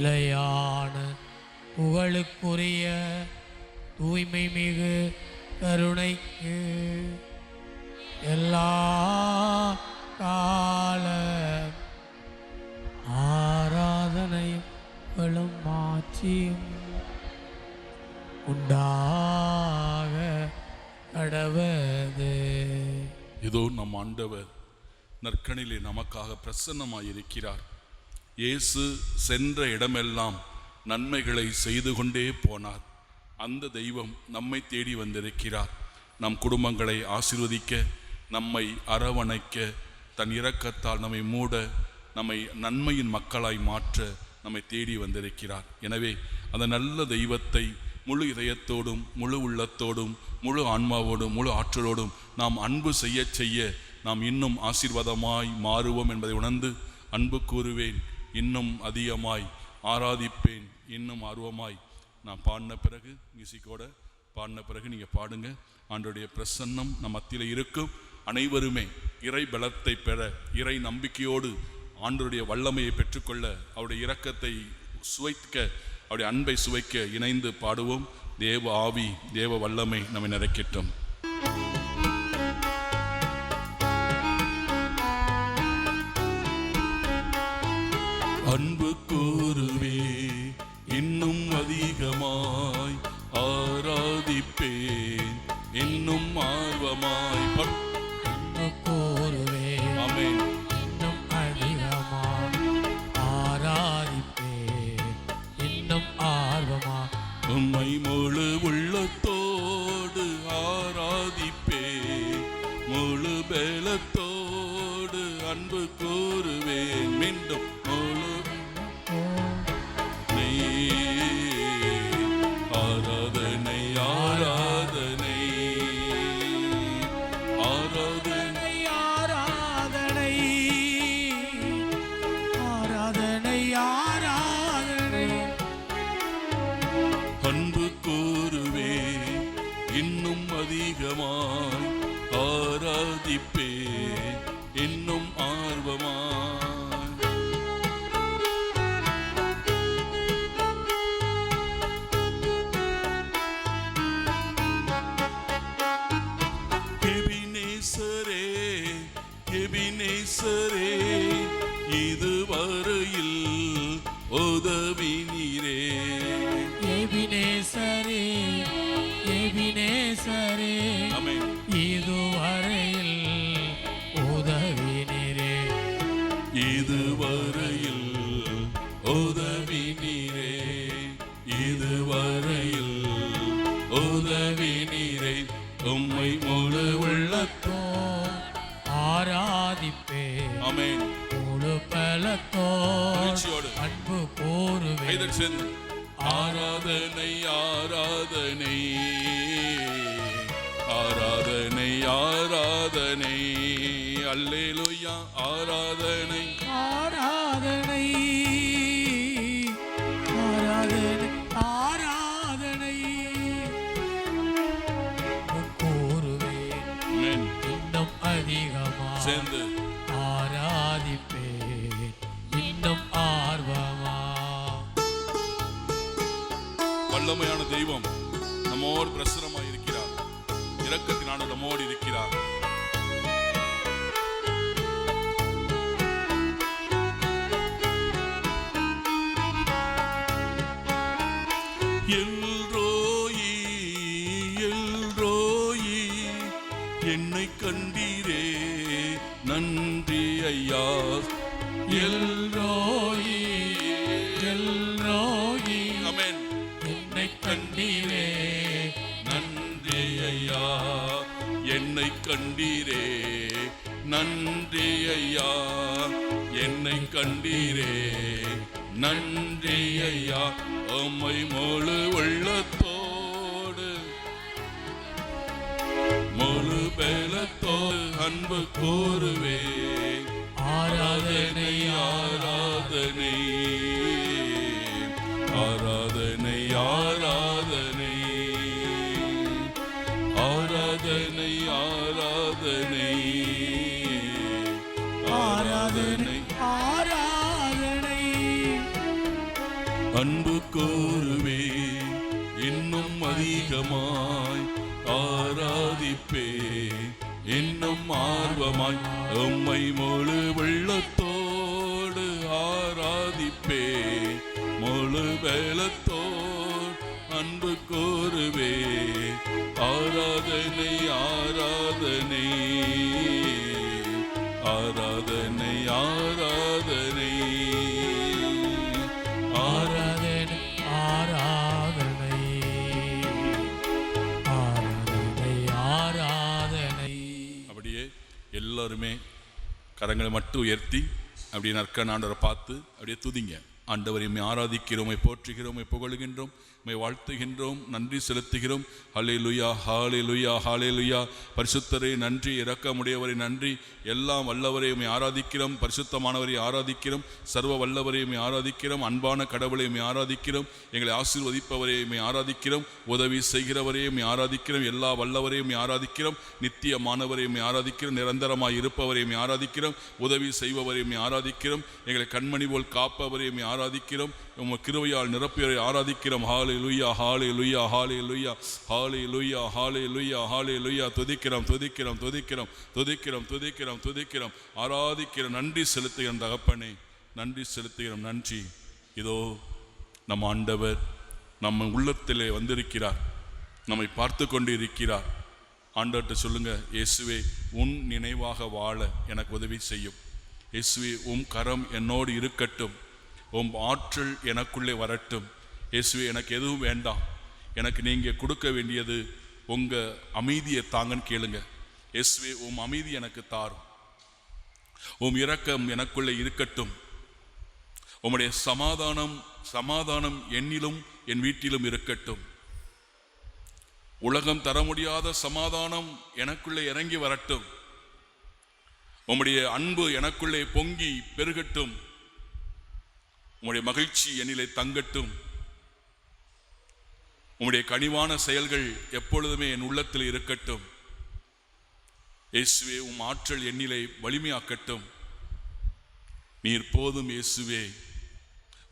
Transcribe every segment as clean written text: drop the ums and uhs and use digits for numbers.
நிலையான புகழுக்குரிய தூய்மை மிகு கருணைக்கு எல்லா கால ஆராதனையும் புகழும் மாட்சியும் உண்டாக கடவது. இதோ நம் ஆண்டவர் நற்கனிலே நமக்காக பிரசன்னமாயிருக்கிறார். இயேசு சென்ற இடமெல்லாம் நன்மைகளை செய்து கொண்டே போனார். அந்த தெய்வம் நம்மை தேடி வந்திருக்கிறார். நம் குடும்பங்களை ஆசீர்வதிக்க, நம்மை அரவணைக்க, தன் இரக்கத்தால் நம்மை மூட, நம்மை நன்மையின் மக்களாய் மாற்ற நம்மை தேடி வந்திருக்கிறார். எனவே அந்த நல்ல தெய்வத்தை முழு இதயத்தோடும் முழு உள்ளத்தோடும் முழு ஆன்மாவோடும் முழு ஆற்றலோடும் நாம் அன்பு செய்ய செய்ய நாம் இன்னும் ஆசீர்வாதமாய் மாறுவோம் என்பதை உணர்ந்து அன்பு கூறுவேன், இன்னும் அதிகமாய் ஆராதிப்பேன், இன்னும் ஆர்வமாய் நான் பாடின பிறகு மியூசிக்கோட பாடின பிறகு நீங்கள் பாடுங்க. ஆண்டவருடைய பிரசன்னம் நம் மத்தியில் இருக்கும். அனைவருமே இறை பலத்தை பெற, இறை நம்பிக்கையோடு ஆண்டவருடைய வல்லமையை பெற்றுக்கொள்ள, அவருடைய இரக்கத்தை சுவைக்க, அவருடைய அன்பை சுவைக்க இணைந்து பாடுவோம். தேவ ஆவி, தேவ வல்லமை நம்மை நிறைக்கட்டும். அன்பு கூறுவே, இன்னும் அதிகமாய் ஆராதிப்பேன், இன்னும் ஆர்வமாய் அன்பு கூறுவே, ஆமென், இன்னும் அதிகமாய் ஆராதிப்பேன், இன்னும் ஆர்வமாய் உம்மை முழு உள்ளத்தோடு ஆராதிப்பேன், முழு பலத்தோடு அன்பு கூறுவேன், மீண்டும் முழு ஆராதனை ஆராதனை ஆராதனை ஆராதனை ஆராதனை ஆராதனை அன்பு கூறுவே, இன்னும் அதிகமாய் ஆராதிப்பே, இன்னும் ஆர்வமாய் எபினேசரே, எபினேசரே, இதுவரையில் உதவி நீரே. எபினேசரே, எபினேசரே, ஆமென், இதுவரையில் உதவி நீரே, இதுவரையில் உதவி நீரே, இதுவரையில் உதவி நீரே. உம்மை முழு உள்ளத்தோ ஆராதிப்பே, ஆமென், முழு பலத்தோ அன்பு கூறுவே. ஆராதனை ஆராதனை ஆராதனை ஆராதனை அல்லேலூயா ஆராதனை ஆராதனை ஆராதனை ஆராதனை கூறுவேன், இன்னும் அதிகமாக சேர்ந்து ஆராதிப்பேன், இன்னும் ஆர்வமா. வல்லமையான தெய்வம் நம்மோடு பிரசனமாய் இருக்கிறார். இரக்கத்தினால நம்மோடு இருக்கிறார். எல்ரோயி, எல்ரோயி, என்னை கண்டீரே நன்றி ஐயா. எல்ரோயி, எல்ரோயி, ஆமென், என்னை கண்டீரே நன்றி ஐயா, என்னை கண்டீரே நன்றி ஐயா, என்னை கண்டீரே நன்றி ஐயா. உம்மை முழு உள்ளத்தோடு முழு பலத்தோடு அன்பு கூறுவே. ஆராதனை ஆராதனை ஆராதனை ஆராதனை ஆராதனை ஆராதனை ஆராதனை ஆராதனை அன்பு கூறுவே, இன்னும் அதிகமாய் ஆராதிப்பே, இன்னும் ஆர்வமாய் உம்மை முழு வெள்ளத்தோடு ஆராதிப்பே, முழு வேலத்தோடு அன்பு கூறுவே. ஆராதனை ஆராதனை ஆராதனை ஆராதனை ஆராதனை ஆராதனை ஆராதனை ஆராதனை. அப்படியே எல்லாருமே கரங்களை மட்டும் உயர்த்தி அப்படியே நற்கன் ஆண்டவரை பார்த்து அப்படியே துதிங்க. ஆண்டவரை ஆராதிக்கிறோம், போற்றுகிறோம், புகழுகின்றோம், வாழ்த்துகின்றோம், நன்றி செலுத்துகிறோம். ஹல்லேலூயா ஹல்லேலூயா ஹல்லேலூயா. பரிசுத்தரே நன்றி, இரக்கமுடையவரை நன்றி, எல்லாம் வல்லவரை ஆராதிக்கிறோம், பரிசுத்தமானவரை ஆராதிக்கிறோம், சர்வ வல்லவரை ஆராதிக்கிறோம், அன்பான கடவுளை ஆராதிக்கிறோம், எங்களை ஆசீர்வதிப்பவரை ஆராதிக்கிறோம், உதவி செய்கிறவரை ஆராதிக்கிறோம், எல்லா வல்லவரையும் ஆராதிக்கிறோம், நித்தியமானவரை ஆராதிக்கிறோம், நிரந்தரமாய் இருப்பவரை ஆராதிக்கிறோம், உதவி செய்பவரை ஆராதிக்கிறோம், எங்களை கண்மணி போல் காப்பவரை ஆராதிக்கிறோம், உம் கிருபையால் நிரப்பியவரை ஆராதிக்கிறோம். ஹல்லேலூயா ஹல்லேலூயா ஹல்லேலூயா ஹல்லேலூயா ஹல்லேலூயா ஹல்லேலூயா. துதிக்கிறோம் துதிக்கிறோம் துதிக்கிறோம் துதிக்கிறோம் துதிக்கிறோம் துதிக்கிறோம் ஆராதிக்கிறோம். நன்றி செலுத்துகிறோம் தகப்பனே, நன்றி செலுத்துகிறோம். நன்றி. இதோ நம் ஆண்டவர் நம்ம உள்ளத்திலே வந்திருக்கிறார், நம்மை பார்த்து கொண்டு இருக்கிறார். ஆண்டவர்கிட்ட சொல்லுங்க, இயேசுவே உன் நினைவாக வாழ எனக்கு உதவி செய்யும். இயேசுவே உம் கரம் என்னோடு இருக்கட்டும், உம் ஆற்றல் எனக்குள்ளே வரட்டும். இயேசுவே எனக்கு எதுவும் வேண்டாம், எனக்கு நீங்கள் கொடுக்க வேண்டியது உங்கள் அமைதியை தாங்கன்னு கேளுங்க. இயேசுவே உம் அமைதி எனக்கு தாரும், உம் இரக்கம் எனக்குள்ளே இருக்கட்டும், உம்முடைய சமாதானம் என்னிலும் என் வீட்டிலும் இருக்கட்டும். உலகம் தர முடியாத சமாதானம் எனக்குள்ளே இறங்கி வரட்டும், உம்முடைய அன்பு எனக்குள்ளே பொங்கி பெருகட்டும், உம்முடைய மகிழ்ச்சி என்னிலே தங்கட்டும், உம்முடைய கனிவான செயல்கள் எப்பொழுதுமே என் உள்ளத்தில் இருக்கட்டும். இயேசுவே உம் ஆற்றல் என்னிலே வலிமையாக்கட்டும். நீர் போதும் இயேசுவே,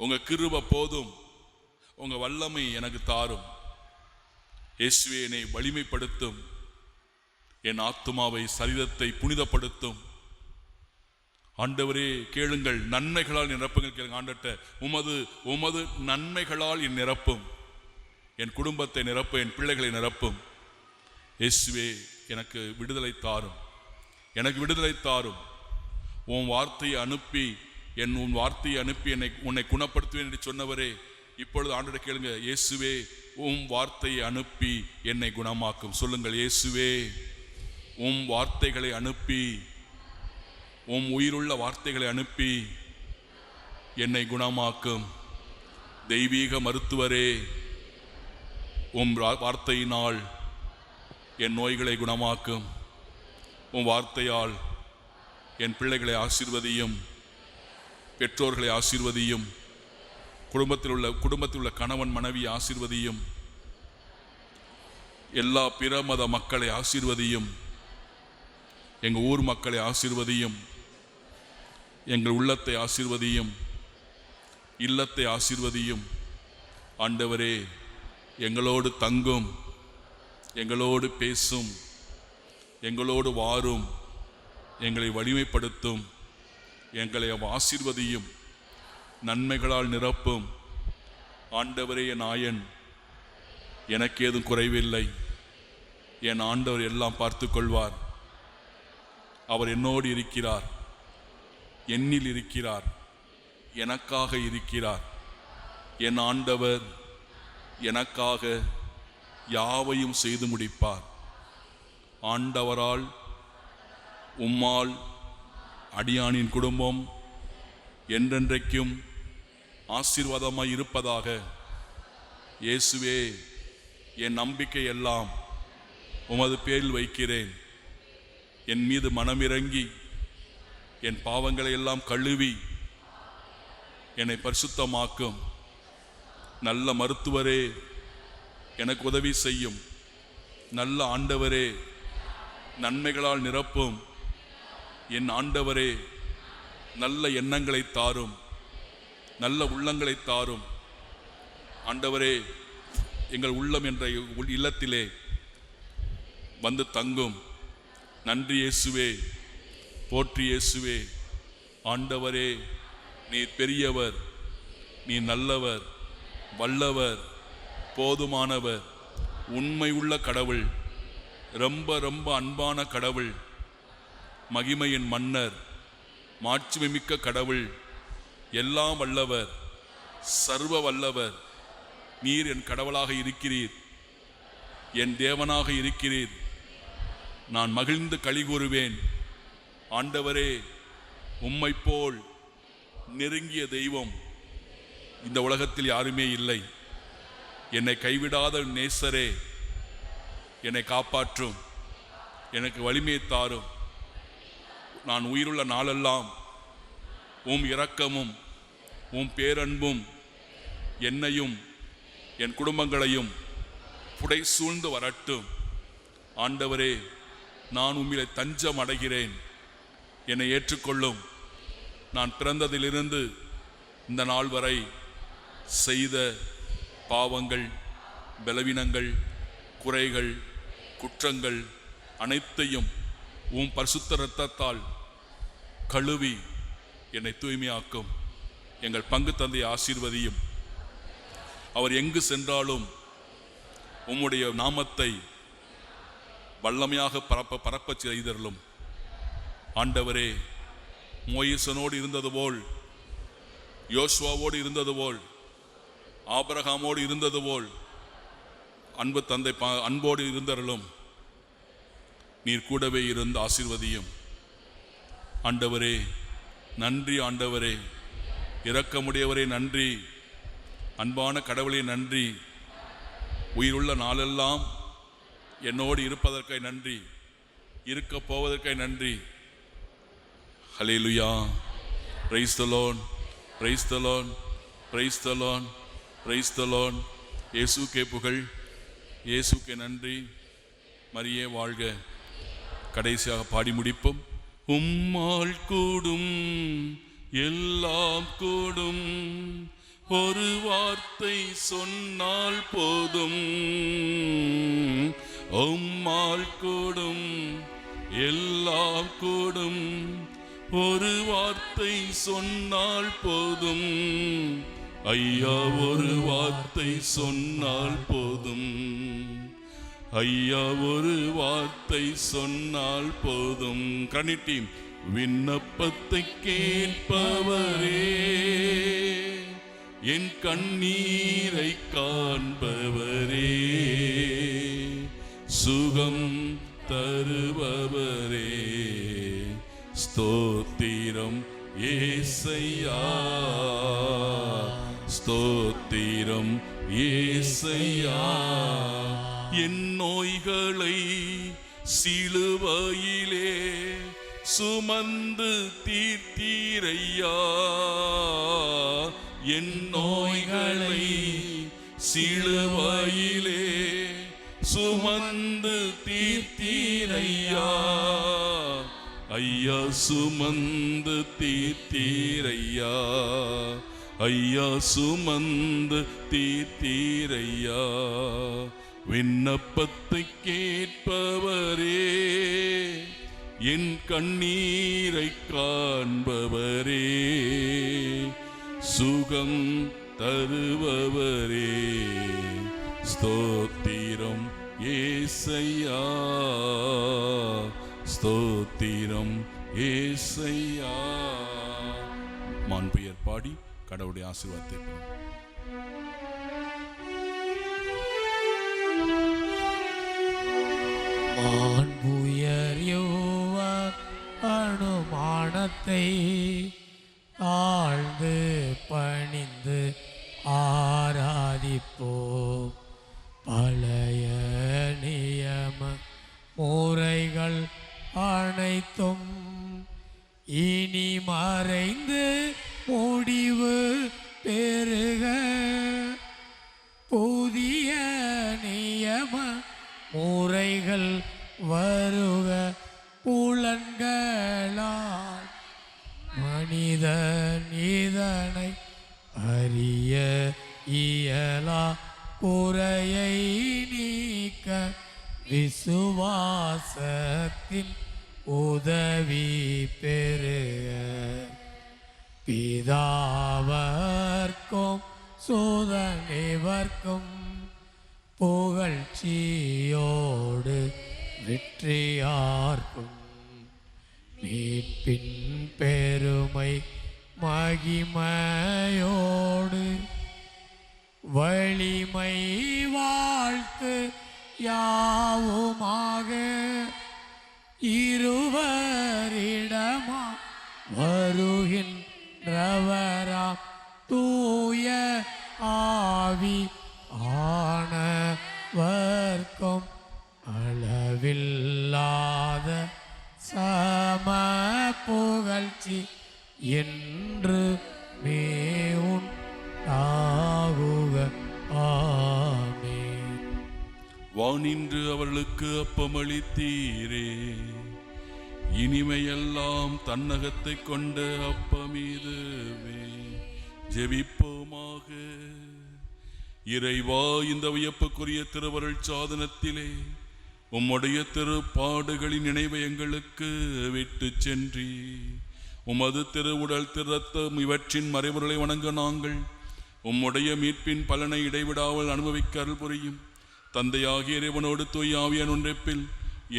உங்க கிருபை போதும், உங்க வல்லமை எனக்கு தாரும். இயேசுவே என்னை வலிமைப்படுத்தும், என் ஆத்துமாவை சரீரத்தை புனிதப்படுத்தும். ஆண்டவரே கேளுங்கள், நன்மைகளால் நிரப்புங்கள். கேளுங்க ஆண்டவர்ட்ட, உமது நன்மைகளால் என் நிரப்பும், என் குடும்பத்தை நிரப்பும், என் பிள்ளைகளை நிரப்பும். இயேசுவே எனக்கு விடுதலை தாரும், எனக்கு விடுதலை தாரும். உன் வார்த்தையை அனுப்பி உன்னை குணப்படுத்துவேன் என்று சொன்னவரே, இப்பொழுது ஆண்டவரை கேளுங்க, இயேசுவே உம் வார்த்தையை அனுப்பி என்னை குணமாக்கும். சொல்லுங்கள், இயேசுவே உம் வார்த்தைகளை அனுப்பி, உம் உயிருள்ள வார்த்தைகளை அனுப்பி என்னை குணமாக்கும். தெய்வீக மருத்துவரே, உம் வார்த்தையினால் என் நோய்களை குணமாக்கும். உம் வார்த்தையால் என் பிள்ளைகளை ஆசீர்வதியும், பெற்றோர்களை ஆசீர்வதியும், குடும்பத்தில் உள்ள கணவன் மனைவி ஆசீர்வதியும், எல்லா பிற மத மக்களை ஆசீர்வதியும், எங்கள் ஊர் மக்களை ஆசீர்வதியும், எங்கள் உள்ளத்தை ஆசீர்வதியும், இல்லத்தை ஆசீர்வதியும். ஆண்டவரே எங்களோடு தங்கும், எங்களோடு பேசும், எங்களோடு வாரும், எங்களை வலிமைப்படுத்தும், எங்களை ஆசீர்வதியும், நன்மைகளால் நிரப்பும். ஆண்டவரே என் ஆயன், எனக்கு ஏதும் குறைவில்லை, என் ஆண்டவர் எல்லாம் பார்த்து கொள்வார். அவர் என்னோடு இருக்கிறார், என்னில் இருக்கிறார், எனக்காக இருக்கிறார். என் ஆண்டவர் எனக்காக யாவையும் செய்து முடிப்பார். ஆண்டவரால் உம்மால் அடியானின் குடும்பம் என்றென்றைக்கும் ஆசீர்வாதமாய் இருப்பதாக. இயேசுவே என் நம்பிக்கை எல்லாம் உமது பேரில் வைக்கிறேன். என் மீது மனமிறங்கி என் பாவங்களை எல்லாம் கழுவி என்னை பரிசுத்தமாக்கும். நல்ல மருத்துவரே எனக்கு உதவி செய்யும். நல்ல ஆண்டவரே நன்மைகளால் நிரப்பும். என் ஆண்டவரே நல்ல எண்ணங்களை தாரும், நல்ல உள்ளங்களை தாரும், ஆண்டவரே, எங்கள் உள்ளம் என்ற இல்லத்திலே வந்து தங்கும். நன்றி இயேசுவே, போற்றி இயேசுவே. ஆண்டவரே, நீர் பெரியவர், நீ நல்லவர், வல்லவர், போதுமானவர், உண்மை உள்ள கடவுள், ரொம்ப ரொம்ப அன்பான கடவுள், மகிமையின் மன்னர், மாட்சிமிக்க கடவுள், எல்லாம் வல்லவர், சர்வ வல்லவர். நீர் என் கடவுளாக இருக்கிறீர், என் தேவனாக இருக்கிறீர். நான் மகிழ்ந்து களி கூறுவேன். ஆண்டவரே, உம்மை போல் நெருங்கிய தெய்வம் இந்த உலகத்தில் யாருமே இல்லை. என்னை கைவிடாத நேசரே, என்னை காப்பாற்றும், எனக்கு வலிமையை தாரும். நான் உயிருள்ள நாளெல்லாம் உம் இரக்கமும் உம் பேரன்பும் என்னையும் என் குடும்பங்களையும் புடை சூழ்ந்து வரட்டும். ஆண்டவரே, நான் உம்மிலே தஞ்சம் அடைகிறேன், என்னை ஏற்றுக்கொள்ளும். நான் பிறந்ததிலிருந்து இந்த நாள் வரை செய்த பாவங்கள், பலவீனங்கள், குறைகள், குற்றங்கள் அனைத்தையும் உம் பரிசுத்த இரத்தத்தால் கழுவி என்னை தூய்மையாக்கும். எங்கள் பங்கு தந்தையை ஆசீர்வதியும். அவர் எங்கு சென்றாலும் உம்முடைய நாமத்தை வல்லமையாக பரப்ப செய்தருளும். ஆண்டவரே, மோயிசனோடு இருந்தது போல், யோசுவாவோடு இருந்தது போல், ஆபிரகாமோடு இருந்தது போல் அன்பு தந்தை அன்போடு இருந்தருளும். நீர் கூடவே இருந்து ஆசீர்வதியும். ஆண்டவரே நன்றி, ஆண்டவரே இரக்கமுடையவரே நன்றி, அன்பான கடவுளே நன்றி. உயிருள்ள நாளெல்லாம் என்னோடு இருப்பதற்காய் நன்றி, இருக்க போவதற்காய் நன்றி. Hallelujah. Praise the Lord, praise the Lord, praise the Lord, praise the Lord. இயேசுக்கே புகழ், இயேசுக்கே நன்றி. மரியே வாழ்க. கடைசியாக பாடி முடிப்போம். உம்மால் கூடும் எல்லாம் கூடும், ஒரு வார்த்தை சொன்னால் போதும். உம்மால் கூடும் எல்லாம் கூடும், ஒரு வார்த்தை சொன்னால் போதும். ஐயா, ஒரு வார்த்தை சொன்னால் போதும். ஐயா, ஒரு வார்த்தை சொன்னால் போதும். கணிட்டி விண்ணப்பத்தை கேட்பவரே, என் கண்ணீரை காண்பவரே, சுகம் தருபவரே, ஸ்தோத்திரம் ஏசையா, ஸ்தோத்திரம் ஏசையா. என் நோய்களை சிலுவையிலே சுமந்து தீர்த்தீரையா, என் நோய்களை சிலுவையிலே சுமந்து தீர்த்தீரையா. ஐயா, சுமந்து தீர்த்தீரையா, ஐயா, சுமந்து தீர்த்தீரையா. விண்ணப்பத்தை கேட்பவரே, என் கண்ணீரை காண்பவரே, சுகம் தருபவரே, ஸ்தோத்திரம் ஏசையா, ஸ்தோத்திரம் ஏசையா. மாண்புயர் பாடி கடவுளுடைய ஆசீர்வாதத்தை பெறும். மாண்புயர் யோவான் அனுமானத்தை ஆழ்ந்து பணிந்து ஆராதிப்போம். பழைய நியம முறைகள் அனைத்தும் இனி மறைந்து முடிவு பெறுக. புதிய நியம முறைகள் வருக. புலன்களால் மனிதன் இதனை அறிய இயலா குறையை நீக்க விசுவாசத்தின் உதவி பெறுக. பிதாவர்க்கும் சுதனிவர்க்கும் புகழ்ச்சியோடு வெற்றியார்க்கும் மீட்பின் பெருமை மகிமையோடு வலிமை வாழ்த்து யாவுமாக இருவரிடமா வருகின்றவராம் தூய ஆவி ஆனவர்க்கும் அளவில்லாத சம புகழ்ச்சி என்று மேவுண்டாகுக. ஆமென். வானின்று அவர்களுக்கு அப்பமளித்தீரே, இனிமையெல்லாம் தன்னகத்தை கொண்ட அப்பமீதுவே. ஜெபிப்போமாக. இறைவா, இந்த வியப்புக்குரிய திருவருள் சாதனத்திலே உம்முடைய திருப்பாடுகளின் நினைவை எங்களுக்கு விட்டு சென்றி உமது திருவுடல் திருரத்தம் இவற்றின் மறைவுகளை வணங்க நாங்கள் உம்முடைய மீட்பின் பலனை இடைவிடாமல் அனுபவிக்க அருள் புரியும். தந்தையாகிய இறைவனோடு தூய ஆவியான் ஒன்றிப்பில்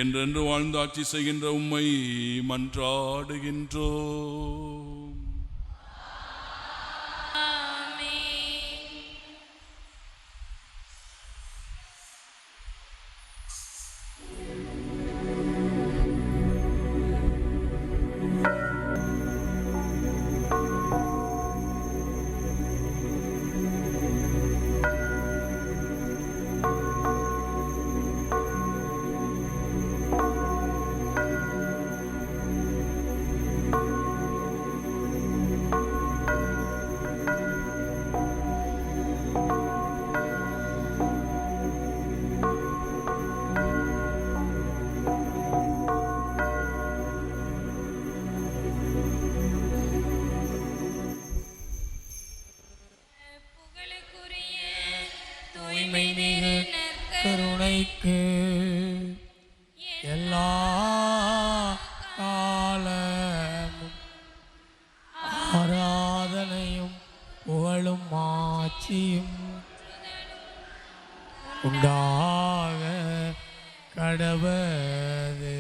என்றென்று வாழ்ந்து ஆட்சி செய்கின்ற உம்மை மன்றாடுகின்றோம். கருணைக்கு எல்லா காலமும் ஆராதனையும் புகழும் ஆட்சியும் உண்டாக கடவது.